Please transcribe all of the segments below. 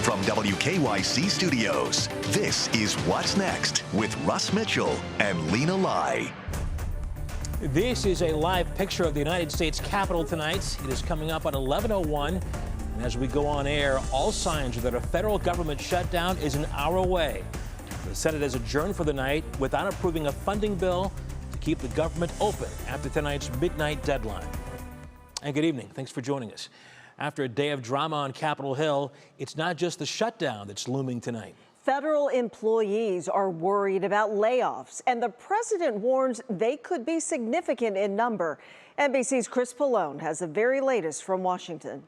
From WKYC Studios, this is What's Next with Russ Mitchell and Lena Lai. This is a live picture of the United States Capitol tonight. It is coming up at 11:01. And as we go on air, all signs are that a federal government shutdown is an hour away. The Senate has adjourned for the night without approving a funding bill to keep the government open after tonight's midnight deadline. And good evening. Thanks for joining us. After a day of drama on Capitol Hill, it's not just the shutdown that's looming tonight. Federal employees are worried about layoffs, and the president warns they could be significant in number. NBC's Chris Pallone has the very latest from Washington.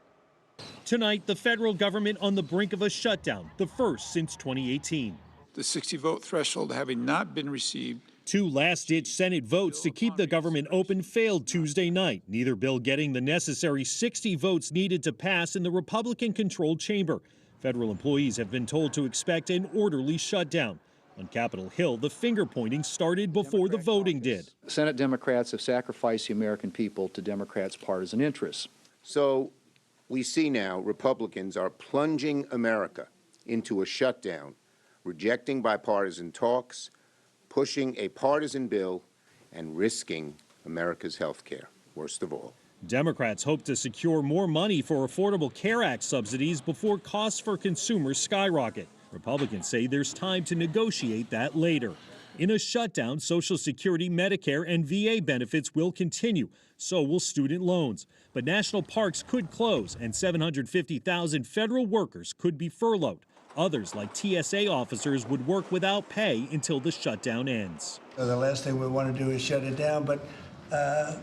Tonight, the federal government on the brink of a shutdown, the first since 2018. The 60-vote threshold having not been received. Two last-ditch Senate votes to keep the government open failed Tuesday night, neither bill getting the necessary 60 votes needed to pass in the Republican-controlled chamber. Federal employees have been told to expect an orderly shutdown. On Capitol Hill, the finger-pointing started before the voting did. Senate Democrats have sacrificed the American people to Democrats' partisan interests. So we see now Republicans are plunging America into a shutdown, rejecting bipartisan talks, pushing a partisan bill, and risking America's health care, worst of all. Democrats hope to secure more money for Affordable Care Act subsidies before costs for consumers skyrocket. Republicans say there's time to negotiate that later. In a shutdown, Social Security, Medicare, and VA benefits will continue. So will student loans. But national parks could close, and 750,000 federal workers could be furloughed. Others, like TSA officers, would work without pay until the shutdown ends. The last thing we want to do is shut it down, but a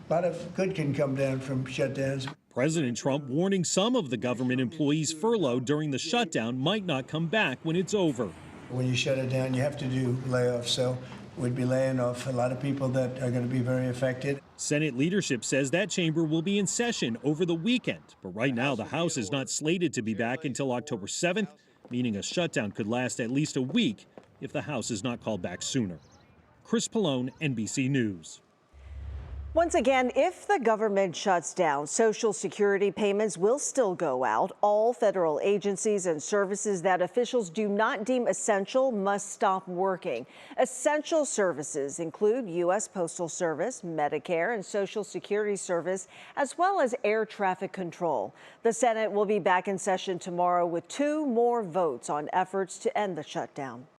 lot of good can come down from shutdowns. President Trump warning some of the government employees furloughed during the shutdown might not come back when it's over. When you shut it down, you have to do layoffs, so we'd be laying off a lot of people that are going to be very affected. Senate leadership says that chamber will be in session over the weekend, but right now the House is not slated to be back until October 7th, meaning a shutdown could last at least a week if the House is not called back sooner. Chris Pallone, NBC News. Once again, if the government shuts down, Social Security payments will still go out. All federal agencies and services that officials do not deem essential must stop working. Essential services include U.S. Postal Service, Medicare, and Social Security Service, as well as air traffic control. The Senate will be back in session tomorrow with 2 more votes on efforts to end the shutdown.